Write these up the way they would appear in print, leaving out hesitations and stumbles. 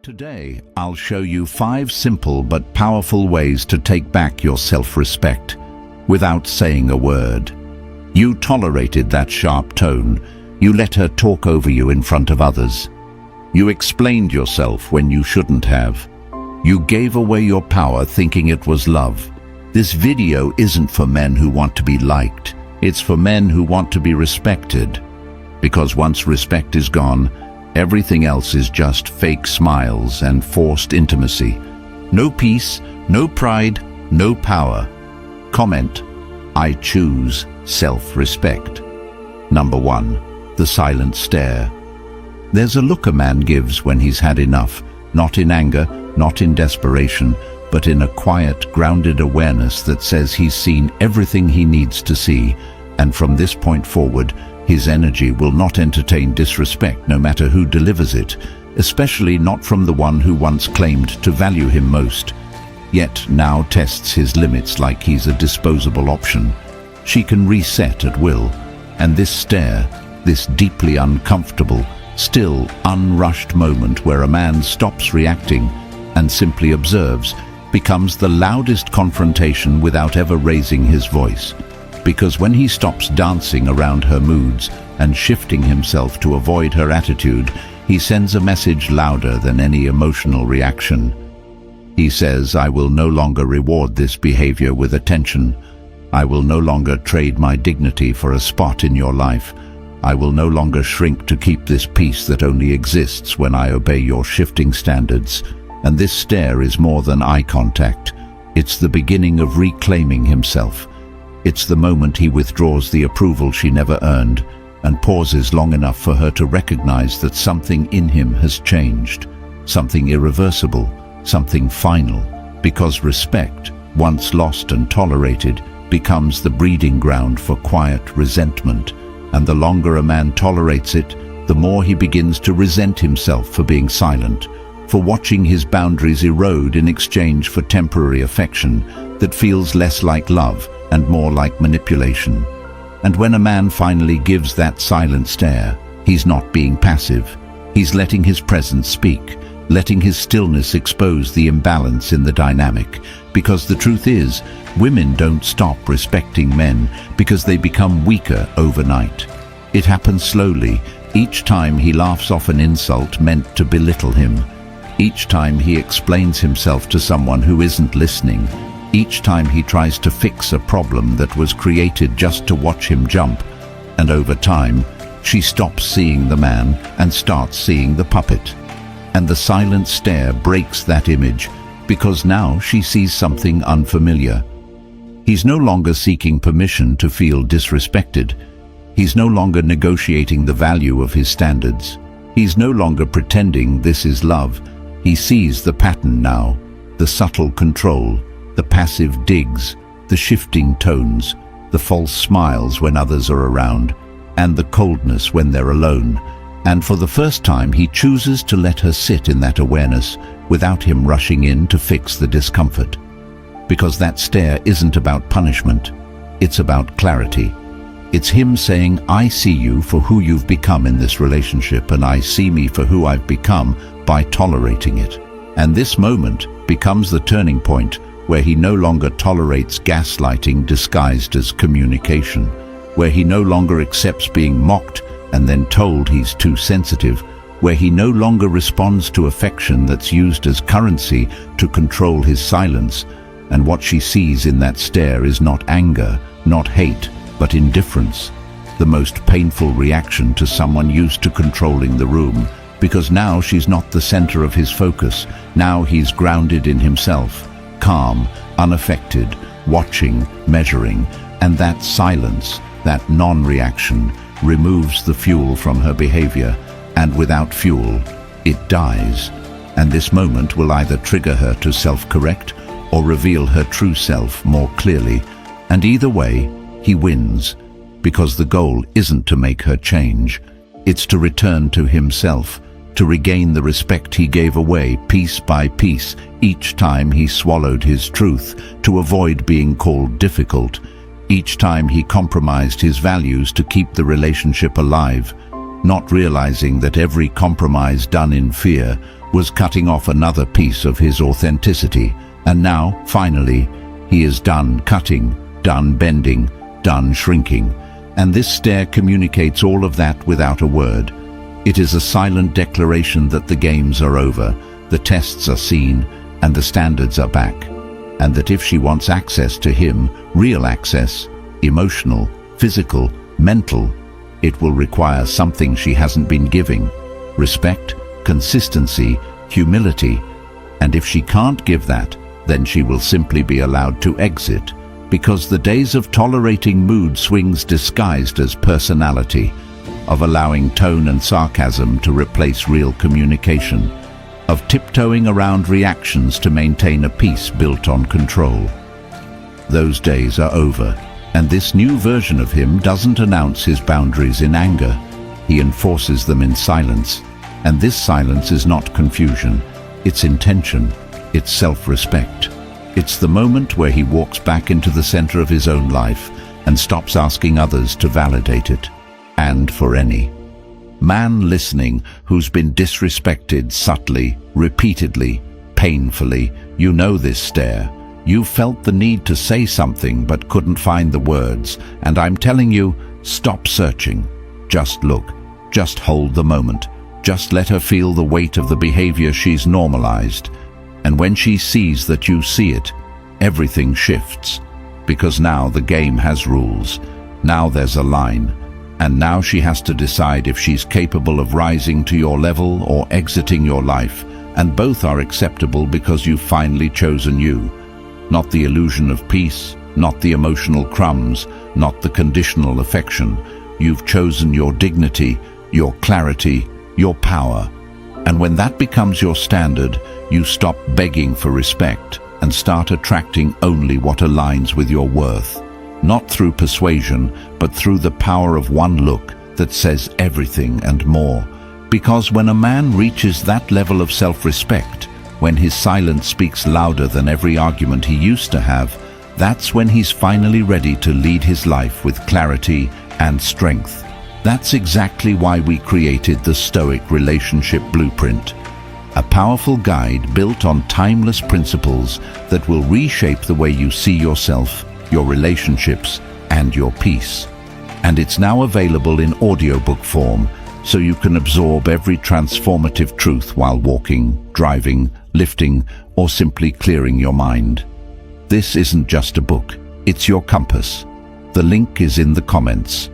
Today, I'll show you 5 simple but powerful ways to take back your self-respect without saying a word. You tolerated that sharp tone. You let her talk over you in front of others. You explained yourself when you shouldn't have. You gave away your power thinking it was love. This video isn't for men who want to be liked. It's for men who want to be respected. Because once respect is gone, everything else is just fake smiles and forced intimacy. No peace, no pride, no power. Comment, I choose self-respect. Number 1, the silent stare. There's a look a man gives when he's had enough, not in anger, not in desperation, but in a quiet, grounded awareness that says he's seen everything he needs to see, and from this point forward, his energy will not entertain disrespect no matter who delivers it, especially not from the one who once claimed to value him most, yet now tests his limits like he's a disposable option. She can reset at will, and this stare, this deeply uncomfortable, still unrushed moment where a man stops reacting and simply observes, becomes the loudest confrontation without ever raising his voice. Because when he stops dancing around her moods and shifting himself to avoid her attitude, he sends a message louder than any emotional reaction. He says, I will no longer reward this behavior with attention. I will no longer trade my dignity for a spot in your life. I will no longer shrink to keep this peace that only exists when I obey your shifting standards. And this stare is more than eye contact. It's the beginning of reclaiming himself. It's the moment he withdraws the approval she never earned and pauses long enough for her to recognize that something in him has changed, something irreversible, something final, because respect, once lost and tolerated, becomes the breeding ground for quiet resentment, and the longer a man tolerates it, the more he begins to resent himself for being silent, for watching his boundaries erode in exchange for temporary affection that feels less like love and more like manipulation. And when a man finally gives that silent stare, he's not being passive. He's letting his presence speak, letting his stillness expose the imbalance in the dynamic. Because the truth is, women don't stop respecting men because they become weaker overnight. It happens slowly, each time he laughs off an insult meant to belittle him, each time he explains himself to someone who isn't listening, each time he tries to fix a problem that was created just to watch him jump. And over time, she stops seeing the man and starts seeing the puppet. And the silent stare breaks that image, because now she sees something unfamiliar. He's no longer seeking permission to feel disrespected. He's no longer negotiating the value of his standards. He's no longer pretending this is love. He sees the pattern now, the subtle control, the passive digs, the shifting tones, the false smiles when others are around, and the coldness when they're alone. And for the first time, he chooses to let her sit in that awareness without him rushing in to fix the discomfort. Because that stare isn't about punishment, it's about clarity. It's him saying, I see you for who you've become in this relationship, and I see me for who I've become by tolerating it. And this moment becomes the turning point where he no longer tolerates gaslighting disguised as communication, where he no longer accepts being mocked and then told he's too sensitive, where he no longer responds to affection that's used as currency to control his silence. And what she sees in that stare is not anger, not hate, but indifference, the most painful reaction to someone used to controlling the room, because now she's not the center of his focus. Now he's grounded in himself, calm, unaffected, watching, measuring, and that silence, that non-reaction, removes the fuel from her behavior, and without fuel, it dies. And this moment will either trigger her to self-correct or reveal her true self more clearly. And either way, he wins, because the goal isn't to make her change. It's to return to himself, to regain the respect he gave away piece by piece each time he swallowed his truth, to avoid being called difficult, each time he compromised his values to keep the relationship alive, not realizing that every compromise done in fear was cutting off another piece of his authenticity. And now, finally, he is done cutting, done bending, done shrinking. And this stare communicates all of that without a word. It is a silent declaration that the games are over, the tests are seen, and the standards are back. And that if she wants access to him, real access, emotional, physical, mental, it will require something she hasn't been giving: respect, consistency, humility. And if she can't give that, then she will simply be allowed to exit, because the days of tolerating mood swings disguised as personality, of allowing tone and sarcasm to replace real communication, of tiptoeing around reactions to maintain a peace built on control. Those days are over, and this new version of him doesn't announce his boundaries in anger. He enforces them in silence, and this silence is not confusion, it's intention, it's self-respect. It's the moment where he walks back into the center of his own life and stops asking others to validate it. And for any man listening who's been disrespected subtly, repeatedly, painfully, you know this stare. You felt the need to say something but couldn't find the words, and I'm telling you, stop searching. Just look, just hold the moment, just let her feel the weight of the behavior she's normalized. And when she sees that you see it, everything shifts, because now the game has rules. Now there's a line. And now she has to decide if she's capable of rising to your level or exiting your life, and both are acceptable because you've finally chosen you. Not the illusion of peace, not the emotional crumbs, not the conditional affection. You've chosen your dignity, your clarity, your power. And when that becomes your standard, you stop begging for respect and start attracting only what aligns with your worth. Not through persuasion, but through the power of one look that says everything and more. Because when a man reaches that level of self-respect, when his silence speaks louder than every argument he used to have, that's when he's finally ready to lead his life with clarity and strength. That's exactly why we created the Stoic Relationship Blueprint, a powerful guide built on timeless principles that will reshape the way you see yourself, your relationships, and your peace. And it's now available in audiobook form, so you can absorb every transformative truth while walking, driving, lifting, or simply clearing your mind. This isn't just a book, it's your compass. The link is in the comments.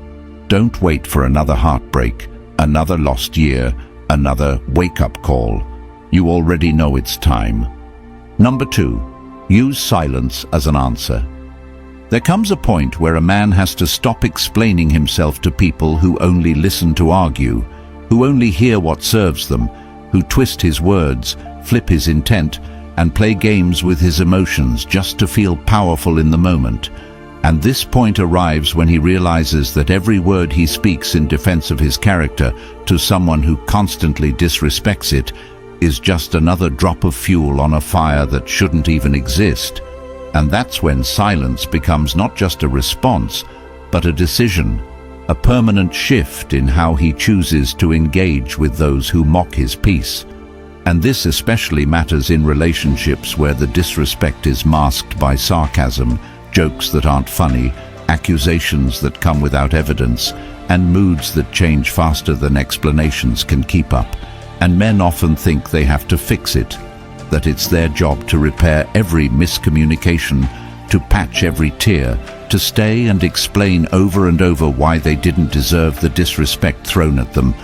Don't wait for another heartbreak, another lost year, another wake-up call. You already know it's time. Number 2, use silence as an answer. There comes a point where a man has to stop explaining himself to people who only listen to argue, who only hear what serves them, who twist his words, flip his intent, and play games with his emotions just to feel powerful in the moment. And this point arrives when he realizes that every word he speaks in defense of his character to someone who constantly disrespects it is just another drop of fuel on a fire that shouldn't even exist. And that's when silence becomes not just a response, but a decision, a permanent shift in how he chooses to engage with those who mock his peace. And this especially matters in relationships where the disrespect is masked by sarcasm, jokes that aren't funny, accusations that come without evidence, and moods that change faster than explanations can keep up. And men often think they have to fix it, that it's their job to repair every miscommunication, to patch every tear, to stay and explain over and over why they didn't deserve the disrespect thrown at them.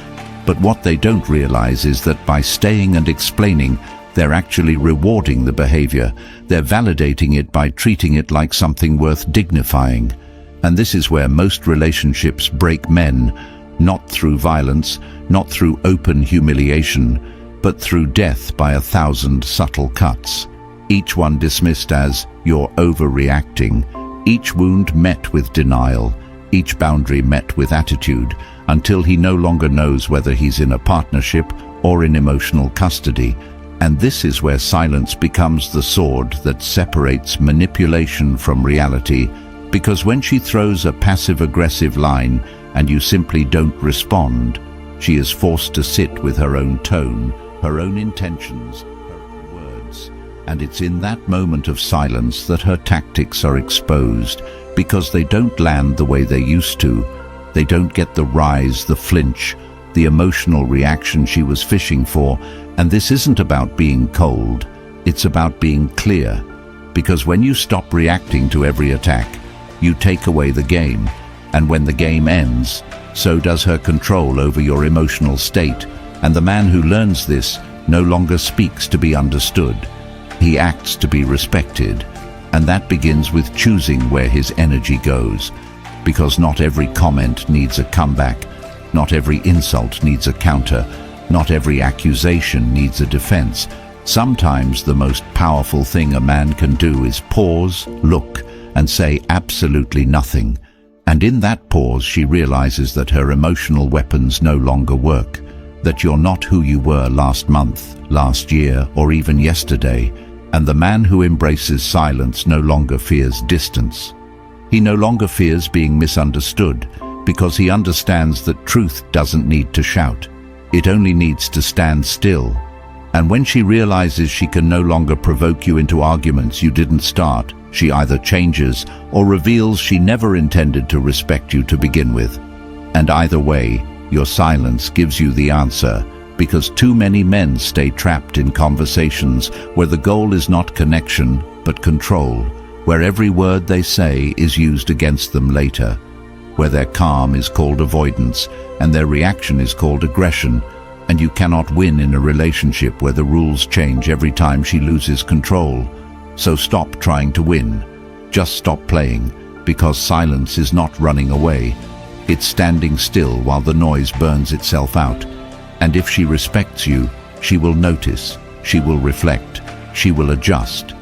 But what they don't realize is that by staying and explaining, they're actually rewarding the behavior. They're validating it by treating it like something worth dignifying. And this is where most relationships break men, not through violence, not through open humiliation, but through death by 1,000 subtle cuts. Each one dismissed as, "You're overreacting." Each wound met with denial, each boundary met with attitude, until he no longer knows whether he's in a partnership or in emotional custody. And this is where silence becomes the sword that separates manipulation from reality, because when she throws a passive-aggressive line and you simply don't respond, she is forced to sit with her own tone, her own intentions, her own words. And it's in that moment of silence that her tactics are exposed, because they don't land the way they used to. They don't get the rise, the flinch, the emotional reaction she was fishing for. And this isn't about being cold, it's about being clear. Because when you stop reacting to every attack, you take away the game. And when the game ends, so does her control over your emotional state. And the man who learns this no longer speaks to be understood. He acts to be respected. And that begins with choosing where his energy goes. Because not every comment needs a comeback. Not every insult needs a counter. Not every accusation needs a defense. Sometimes the most powerful thing a man can do is pause, look, and say absolutely nothing. And in that pause, she realizes that her emotional weapons no longer work. That you're not who you were last month, last year, or even yesterday. And the man who embraces silence no longer fears distance. He no longer fears being misunderstood, because he understands that truth doesn't need to shout. It only needs to stand still. And when she realizes she can no longer provoke you into arguments you didn't start, she either changes or reveals she never intended to respect you to begin with. And either way, your silence gives you the answer, because too many men stay trapped in conversations where the goal is not connection, but control, where every word they say is used against them later, where their calm is called avoidance and their reaction is called aggression. And you cannot win in a relationship where the rules change every time she loses control. So stop trying to win. Just stop playing, because silence is not running away. It's standing still while the noise burns itself out. And if she respects you, she will notice, she will reflect, she will adjust.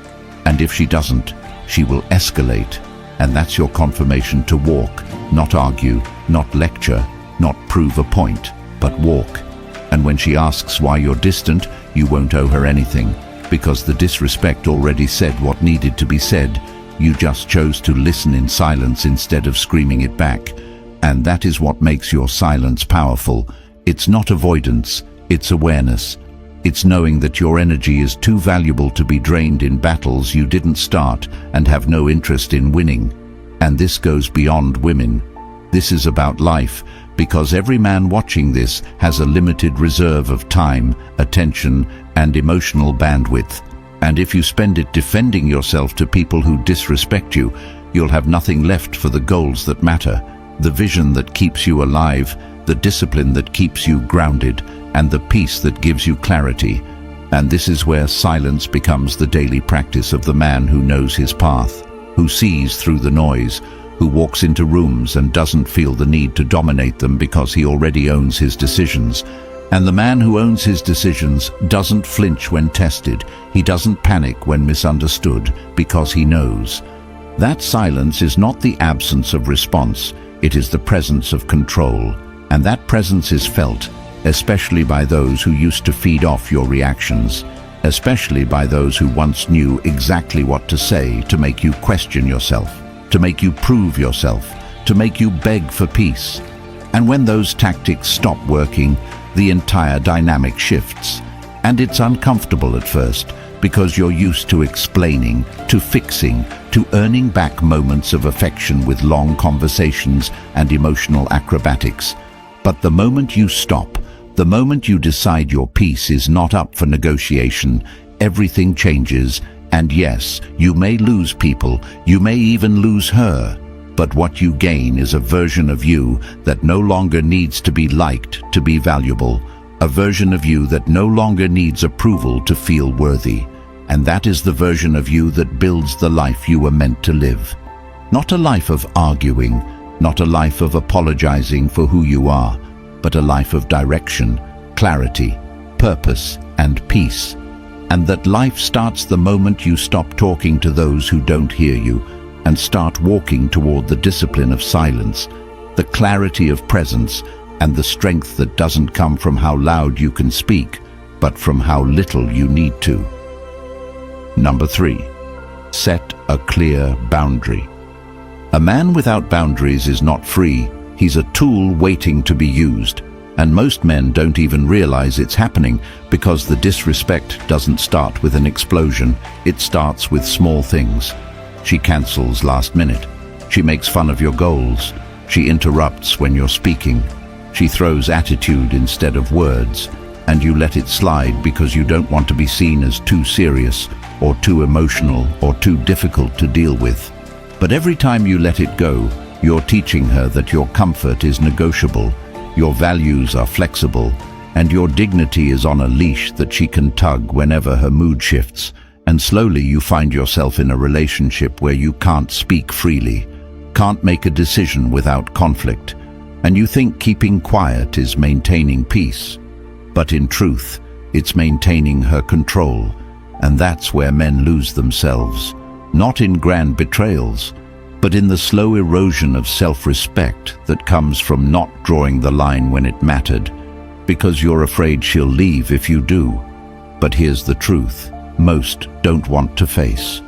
And if she doesn't, she will escalate. And that's your confirmation to walk, not argue, not lecture, not prove a point, but walk. And when she asks why you're distant, you won't owe her anything, because the disrespect already said what needed to be said. You just chose to listen in silence instead of screaming it back. And that is what makes your silence powerful. It's not avoidance, it's awareness. It's knowing that your energy is too valuable to be drained in battles you didn't start and have no interest in winning. And this goes beyond women. This is about life, because every man watching this has a limited reserve of time, attention, and emotional bandwidth. And if you spend it defending yourself to people who disrespect you, you'll have nothing left for the goals that matter, the vision that keeps you alive, the discipline that keeps you grounded, and the peace that gives you clarity. And this is where silence becomes the daily practice of the man who knows his path, who sees through the noise, who walks into rooms and doesn't feel the need to dominate them because he already owns his decisions. And the man who owns his decisions doesn't flinch when tested. He doesn't panic when misunderstood, because he knows. That silence is not the absence of response, it is the presence of control. And that presence is felt, especially by those who used to feed off your reactions, especially by those who once knew exactly what to say to make you question yourself, to make you prove yourself, to make you beg for peace. And when those tactics stop working, the entire dynamic shifts. And it's uncomfortable at first, because you're used to explaining, to fixing, to earning back moments of affection with long conversations and emotional acrobatics. But the moment you stop, the moment you decide your peace is not up for negotiation, everything changes. And yes, you may lose people, you may even lose her, but what you gain is a version of you that no longer needs to be liked to be valuable, a version of you that no longer needs approval to feel worthy. And that is the version of you that builds the life you were meant to live. Not a life of arguing, not a life of apologizing for who you are, but a life of direction, clarity, purpose, and peace. And that life starts the moment you stop talking to those who don't hear you and start walking toward the discipline of silence, the clarity of presence, and the strength that doesn't come from how loud you can speak, but from how little you need to. Number 3, set a clear boundary. A man without boundaries is not free, he's a tool waiting to be used. And most men don't even realize it's happening because the disrespect doesn't start with an explosion. It starts with small things. She cancels last minute. She makes fun of your goals. She interrupts when you're speaking. She throws attitude instead of words. And you let it slide because you don't want to be seen as too serious or too emotional or too difficult to deal with. But every time you let it go, you're teaching her that your comfort is negotiable, your values are flexible, and your dignity is on a leash that she can tug whenever her mood shifts. And slowly you find yourself in a relationship where you can't speak freely, can't make a decision without conflict, and you think keeping quiet is maintaining peace. But in truth, it's maintaining her control, and that's where men lose themselves, not in grand betrayals, but in the slow erosion of self-respect that comes from not drawing the line when it mattered, because you're afraid she'll leave if you do. But here's the truth, most don't want to face.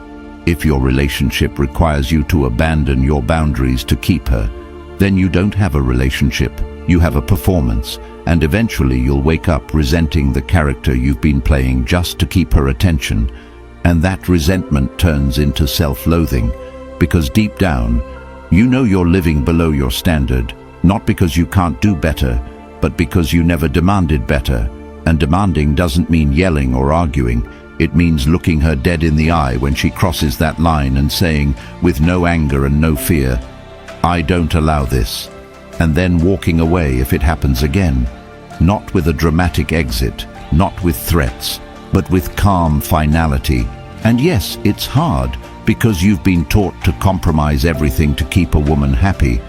If your relationship requires you to abandon your boundaries to keep her, then you don't have a relationship, you have a performance, and eventually you'll wake up resenting the character you've been playing just to keep her attention, and that resentment turns into self-loathing, because deep down, you know you're living below your standard, not because you can't do better, but because you never demanded better. And demanding doesn't mean yelling or arguing. It means looking her dead in the eye when she crosses that line and saying, with no anger and no fear, "I don't allow this," and then walking away if it happens again. Not with a dramatic exit, not with threats, but with calm finality. And yes, it's hard, because you've been taught to compromise everything to keep a woman happy.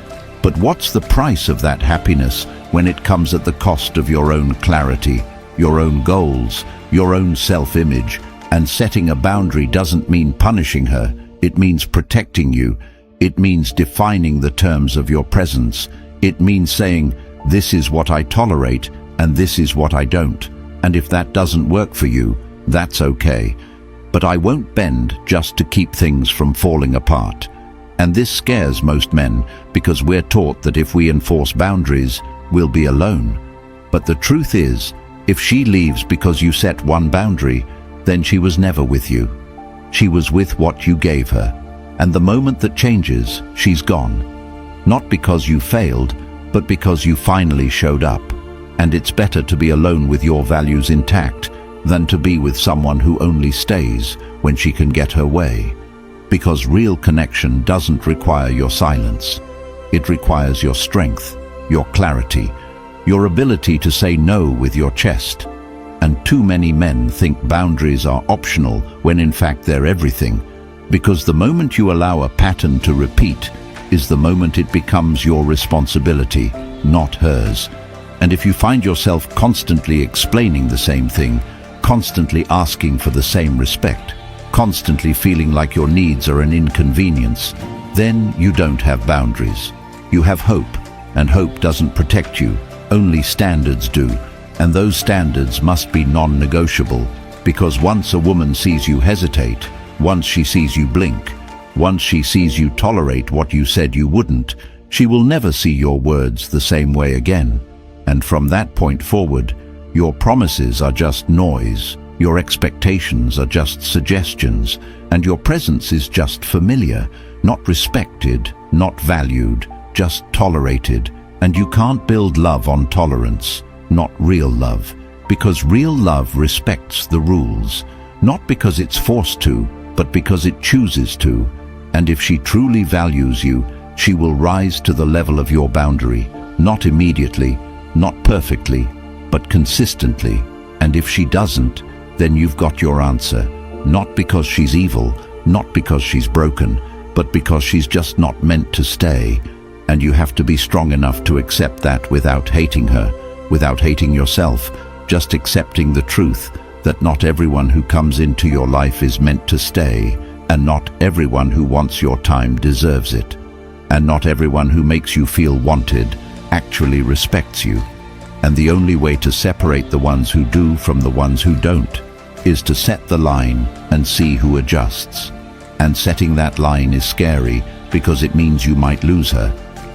But what's the price of that happiness when it comes at the cost of your own clarity, your own goals, your own self-image? And setting a boundary doesn't mean punishing her, it means protecting you. It means defining the terms of your presence. It means saying, this is what I tolerate and this is what I don't. And if that doesn't work for you, that's okay. But I won't bend just to keep things from falling apart. And this scares most men because we're taught that if we enforce boundaries, we'll be alone. But the truth is, if she leaves because you set one boundary, then she was never with you. She was with what you gave her. And the moment that changes, she's gone. Not because you failed, but because you finally showed up. And it's better to be alone with your values intact than to be with someone who only stays when she can get her way. Because real connection doesn't require your silence. It requires your strength, your clarity, your ability to say no with your chest. And too many men think boundaries are optional when in fact they're everything. Because the moment you allow a pattern to repeat is the moment it becomes your responsibility, not hers. And if you find yourself constantly explaining the same thing, constantly asking for the same respect, constantly feeling like your needs are an inconvenience, then you don't have boundaries. You have hope, and hope doesn't protect you, only standards do. And those standards must be non-negotiable, because once a woman sees you hesitate, once she sees you blink, once she sees you tolerate what you said you wouldn't, she will never see your words the same way again. And from that point forward, your promises are just noise, your expectations are just suggestions, and your presence is just familiar, not respected, not valued, just tolerated. And you can't build love on tolerance, not real love, because real love respects the rules, not because it's forced to, but because it chooses to. And if she truly values you, she will rise to the level of your boundary, not immediately, not perfectly, but consistently. And if she doesn't, then you've got your answer, not because she's evil, not because she's broken, but because she's just not meant to stay. And you have to be strong enough to accept that without hating her, without hating yourself, just accepting the truth that not everyone who comes into your life is meant to stay, and not everyone who wants your time deserves it. And not everyone who makes you feel wanted actually respects you. And the only way to separate the ones who do from the ones who don't is to set the line and see who adjusts. And setting that line is scary because it means you might lose her.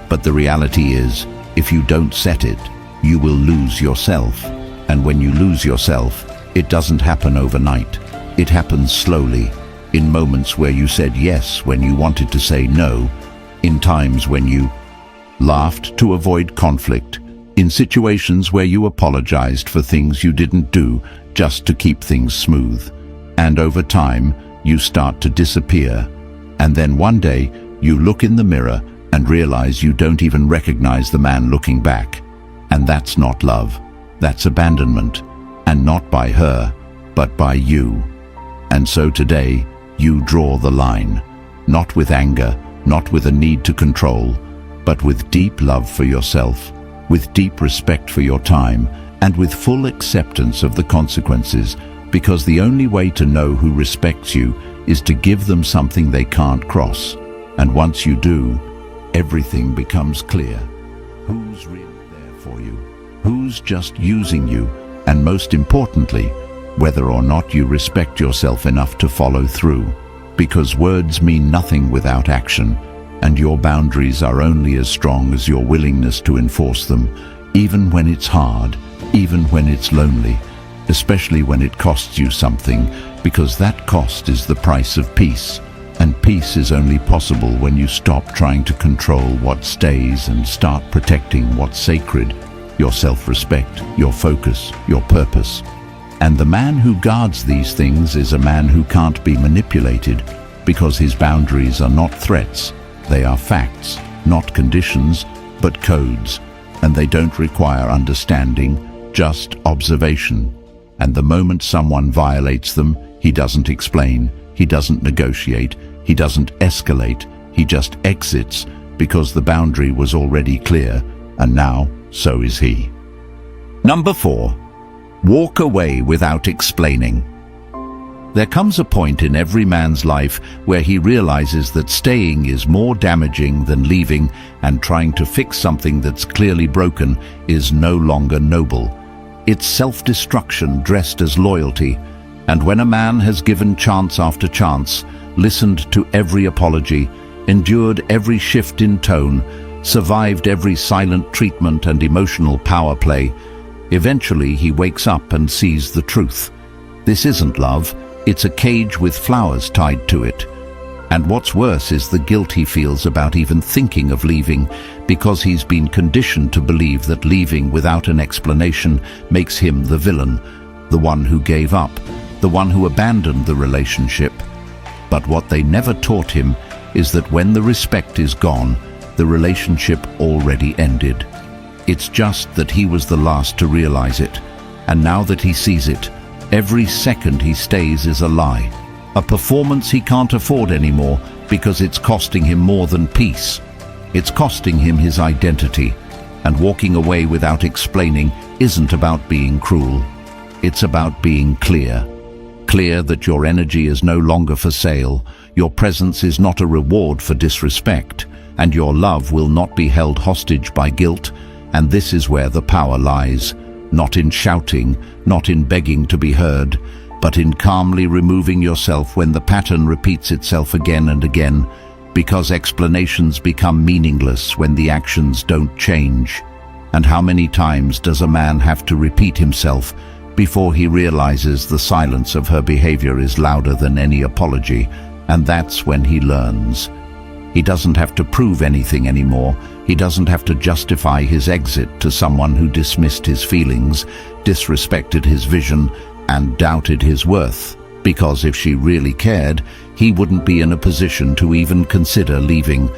But the reality is, if you don't set it, you will lose yourself. And when you lose yourself, it doesn't happen overnight. It happens slowly, in moments where you said yes when you wanted to say no, in times when you laughed to avoid conflict, in situations where you apologized for things you didn't do just to keep things smooth. And over time, you start to disappear. And then one day, you look in the mirror and realize you don't even recognize the man looking back. And that's not love. That's abandonment. And not by her, but by you. And so today, you draw the line. Not with anger, not with a need to control, but with deep love for yourself, with deep respect for your time, and with full acceptance of the consequences, because the only way to know who respects you is to give them something they can't cross. And once you do, everything becomes clear. Who's really there for you? Who's just using you? And most importantly, whether or not you respect yourself enough to follow through. Because words mean nothing without action, and your boundaries are only as strong as your willingness to enforce them, even when it's hard, even when it's lonely, especially when it costs you something, because that cost is the price of peace. And peace is only possible when you stop trying to control what stays and start protecting what's sacred, your self-respect, your focus, your purpose. And the man who guards these things is a man who can't be manipulated, because his boundaries are not threats, they are facts, not conditions, but codes, and they don't require understanding, just observation. And the moment someone violates them, he doesn't explain, he doesn't negotiate, he doesn't escalate, he just exits, because the boundary was already clear, and now so is he. Number 4. Walk away without explaining. There comes a point in every man's life where he realizes that staying is more damaging than leaving, and trying to fix something that's clearly broken is no longer noble. It's self-destruction dressed as loyalty. And when a man has given chance after chance, listened to every apology, endured every shift in tone, survived every silent treatment and emotional power play, eventually he wakes up and sees the truth. This isn't love, it's a cage with flowers tied to it. And what's worse is the guilt he feels about even thinking of leaving, because he's been conditioned to believe that leaving without an explanation makes him the villain, the one who gave up, the one who abandoned the relationship. But what they never taught him is that when the respect is gone, the relationship already ended. It's just that he was the last to realize it, and now that he sees it, every second he stays is a lie, a performance he can't afford anymore because it's costing him more than peace. It's costing him his identity, and walking away without explaining isn't about being cruel. It's about being clear. Clear that your energy is no longer for sale, your presence is not a reward for disrespect, and your love will not be held hostage by guilt. And this is where the power lies, not in shouting, not in begging to be heard, but in calmly removing yourself when the pattern repeats itself again and again, because explanations become meaningless when the actions don't change. And how many times does a man have to repeat himself before he realizes the silence of her behavior is louder than any apology? And that's when he learns. He doesn't have to prove anything anymore. He doesn't have to justify his exit to someone who dismissed his feelings, disrespected his vision, and doubted his worth. Because if she really cared, he wouldn't be in a position to even consider leaving.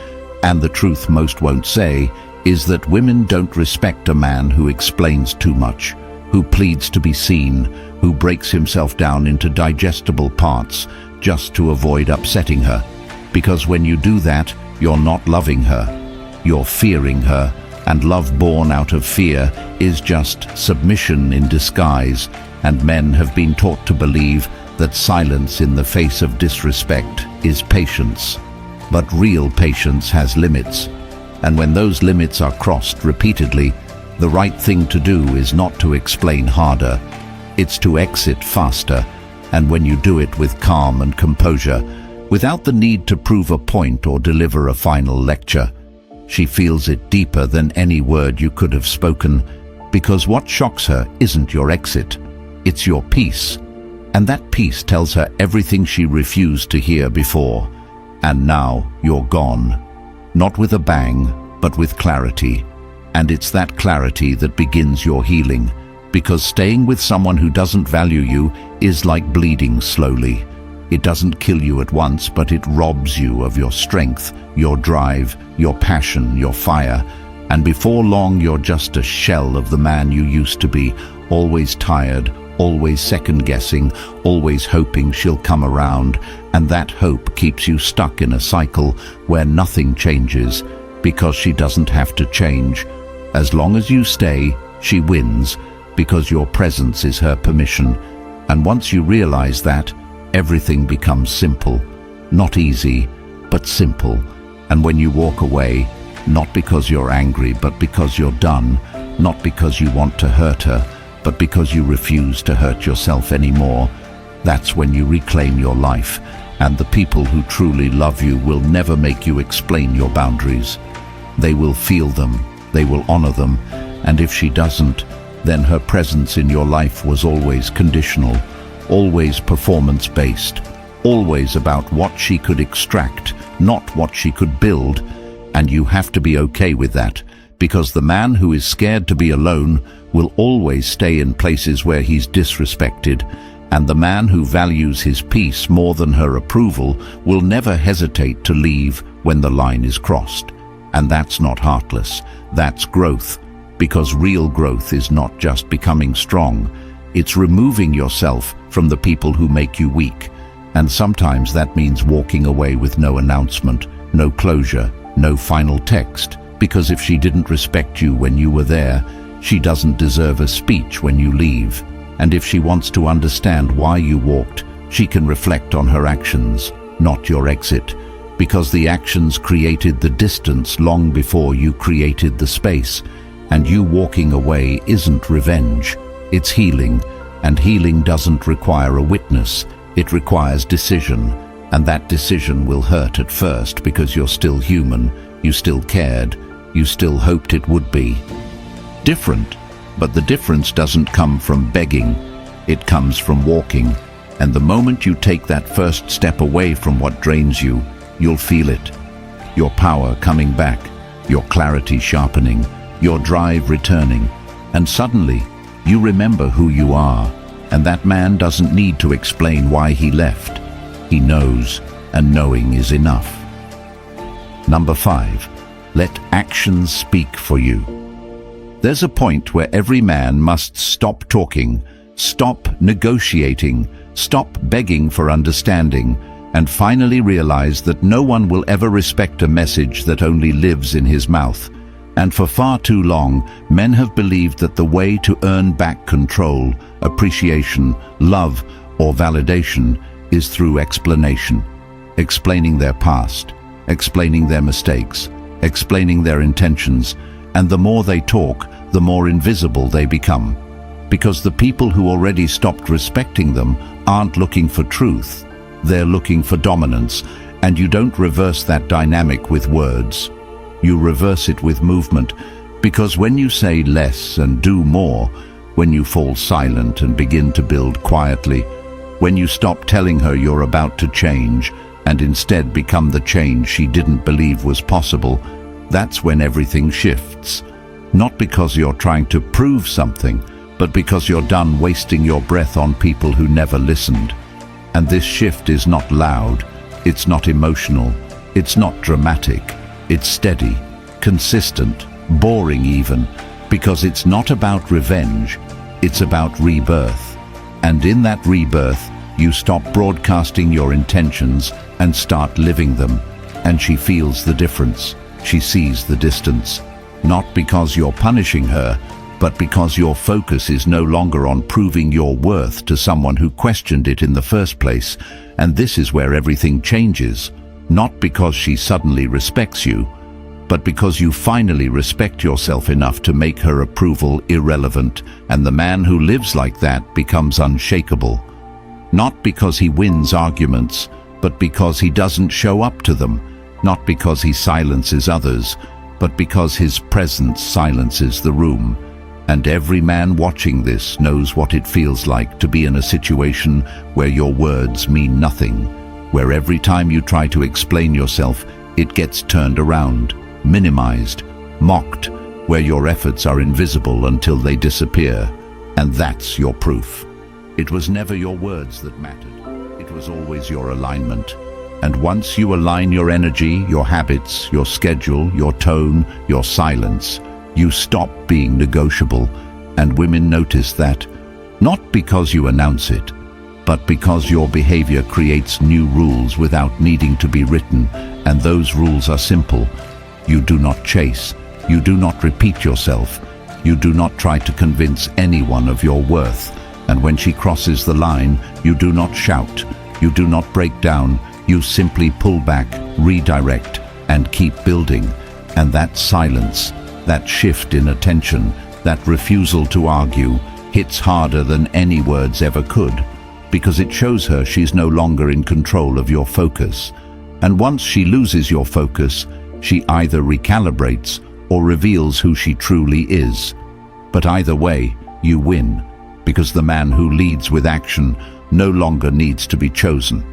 And the truth most won't say is that women don't respect a man who explains too much, who pleads to be seen, who breaks himself down into digestible parts just to avoid upsetting her. Because when you do that, you're not loving her, you're fearing her, and love born out of fear is just submission in disguise, and men have been taught to believe that silence in the face of disrespect is patience. But real patience has limits, and when those limits are crossed repeatedly, the right thing to do is not to explain harder, it's to exit faster, and when you do it with calm and composure, without the need to prove a point or deliver a final lecture, she feels it deeper than any word you could have spoken, Because what shocks her isn't your exit, it's your peace. And that peace tells her everything she refused to hear before. And now you're gone. Not with a bang, but with clarity. And it's that clarity that begins your healing. Because staying with someone who doesn't value you is like bleeding slowly. It doesn't kill you at once, but it robs you of your strength, your drive, your passion, your fire. And before long, you're just a shell of the man you used to be, always tired, always second-guessing, always hoping she'll come around. And that hope keeps you stuck in a cycle where nothing changes, because she doesn't have to change. As long as you stay, she wins, because your presence is her permission. And once you realize that, everything becomes simple. Not easy, but simple. And when you walk away, not because you're angry, but because you're done, not because you want to hurt her, but because you refuse to hurt yourself anymore, that's when you reclaim your life. And the people who truly love you will never make you explain your boundaries. They will feel them, they will honor them, and if she doesn't, then her presence in your life was always conditional, always performance-based, always about what she could extract, not what she could build. And you have to be okay with that, because the man who is scared to be alone will always stay in places where he's disrespected, and the man who values his peace more than her approval will never hesitate to leave when the line is crossed. And that's not heartless, that's growth, because real growth is not just becoming strong, it's removing yourself from the people who make you weak. And sometimes that means walking away with no announcement, no closure, no final text, because if she didn't respect you when you were there, she doesn't deserve a speech when you leave. And if she wants to understand why you walked, she can reflect on her actions, not your exit, because the actions created the distance long before you created the space. And you walking away isn't revenge, it's healing, and healing doesn't require a witness, it requires decision. And that decision will hurt at first because you're still human, you still cared, you still hoped it would be different. But the difference doesn't come from begging, it comes from walking. And the moment you take that first step away from what drains you, you'll feel it. Your power coming back, your clarity sharpening, your drive returning. And suddenly, you remember who you are. And that man doesn't need to explain why he left. He knows, and knowing is enough. Number 5, let actions speak for you. There's a point where every man must stop talking, stop negotiating, stop begging for understanding, and finally realize that no one will ever respect a message that only lives in his mouth. And for far too long, men have believed that the way to earn back control, appreciation, love, or validation is through explanation. Explaining their past, explaining their mistakes, explaining their intentions, and the more they talk, the more invisible they become. Because the people who already stopped respecting them aren't looking for truth, they're looking for dominance, and you don't reverse that dynamic with words. You reverse it with movement, because when you say less and do more, when you fall silent and begin to build quietly, when you stop telling her you're about to change and instead become the change she didn't believe was possible, that's when everything shifts. Not because you're trying to prove something, but because you're done wasting your breath on people who never listened. And this shift is not loud, it's not emotional, it's not dramatic, it's steady, consistent, boring even, because it's not about revenge, it's about rebirth. And in that rebirth, you stop broadcasting your intentions and start living them. And she feels the difference. She sees the distance. Not because you're punishing her, but because your focus is no longer on proving your worth to someone who questioned it in the first place. And this is where everything changes. Not because she suddenly respects you, but because you finally respect yourself enough to make her approval irrelevant, and the man who lives like that becomes unshakable. Not because he wins arguments, but because he doesn't show up to them. Not because he silences others, but because his presence silences the room. And every man watching this knows what it feels like to be in a situation where your words mean nothing, where every time you try to explain yourself, it gets turned around, minimized, mocked, where your efforts are invisible until they disappear. And that's your proof. It was never your words that mattered. It was always your alignment. And once you align your energy, your habits, your schedule, your tone, your silence, you stop being negotiable. And women notice that, not because you announce it, but because your behavior creates new rules without needing to be written. And those rules are simple. You do not chase. You do not repeat yourself. You do not try to convince anyone of your worth. And when she crosses the line, you do not shout. You do not break down. You simply pull back, redirect, and keep building. And that silence, that shift in attention, that refusal to argue, hits harder than any words ever could, because it shows her she's no longer in control of your focus. And once she loses your focus, she either recalibrates or reveals who she truly is. But either way, you win, because the man who leads with action no longer needs to be chosen.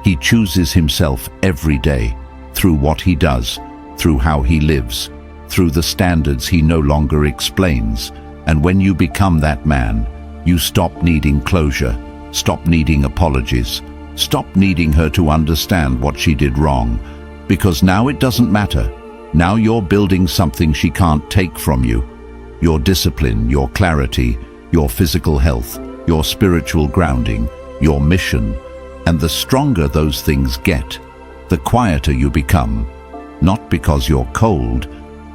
He chooses himself every day, through what he does, through how he lives, through the standards he no longer explains. And when you become that man, you stop needing closure, stop needing apologies, stop needing her to understand what she did wrong, because now it doesn't matter. Now you're building something she can't take from you. Your discipline, your clarity, your physical health, your spiritual grounding, your mission. And the stronger those things get, the quieter you become, not because you're cold,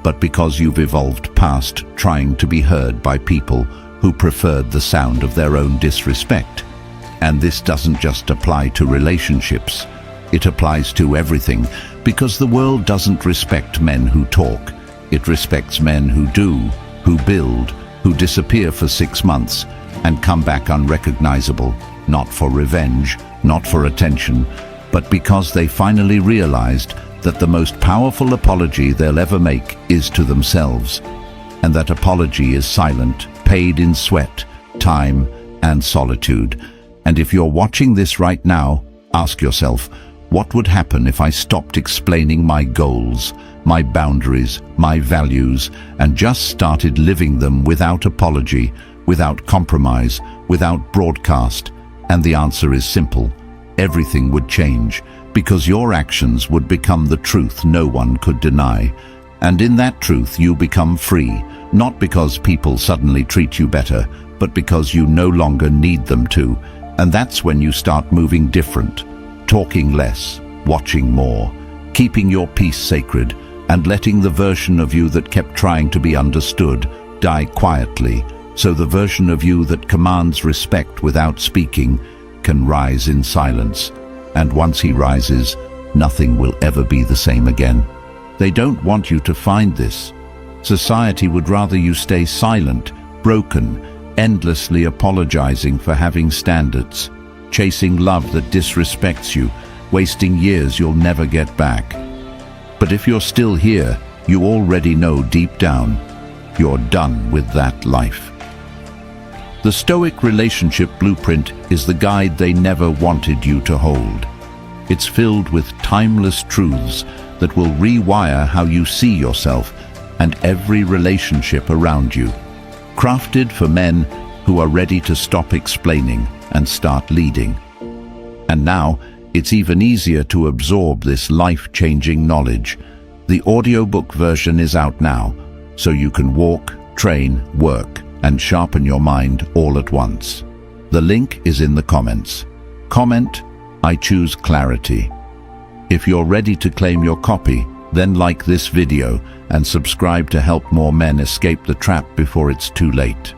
but because you've evolved past trying to be heard by people who preferred the sound of their own disrespect. And this doesn't just apply to relationships. It applies to everything, because the world doesn't respect men who talk. It respects men who do, who build, who disappear for 6 months and come back unrecognizable, not for revenge, not for attention, but because they finally realized that the most powerful apology they'll ever make is to themselves. And that apology is silent, paid in sweat, time, and solitude. And if you're watching this right now, ask yourself, what would happen if I stopped explaining my goals, my boundaries, my values, and just started living them without apology, without compromise, without broadcast? And the answer is simple. Everything would change, because your actions would become the truth no one could deny. And in that truth you become free, not because people suddenly treat you better, but because you no longer need them to. And that's when you start moving different, talking less, watching more, keeping your peace sacred, and letting the version of you that kept trying to be understood die quietly, so the version of you that commands respect without speaking can rise in silence. And once he rises, nothing will ever be the same again. They don't want you to find this. Society would rather you stay silent, broken, endlessly apologizing for having standards, chasing love that disrespects you, wasting years you'll never get back. But if you're still here, you already know deep down, you're done with that life. The Stoic relationship blueprint is the guide they never wanted you to hold. It's filled with timeless truths that will rewire how you see yourself and every relationship around you. Crafted for men who are ready to stop explaining and start leading. And now, it's even easier to absorb this life-changing knowledge. The audiobook version is out now, so you can walk, train, work, and sharpen your mind all at once. The link is in the comments. Comment, I choose clarity. If you're ready to claim your copy, then like this video and subscribe to help more men escape the trap before it's too late.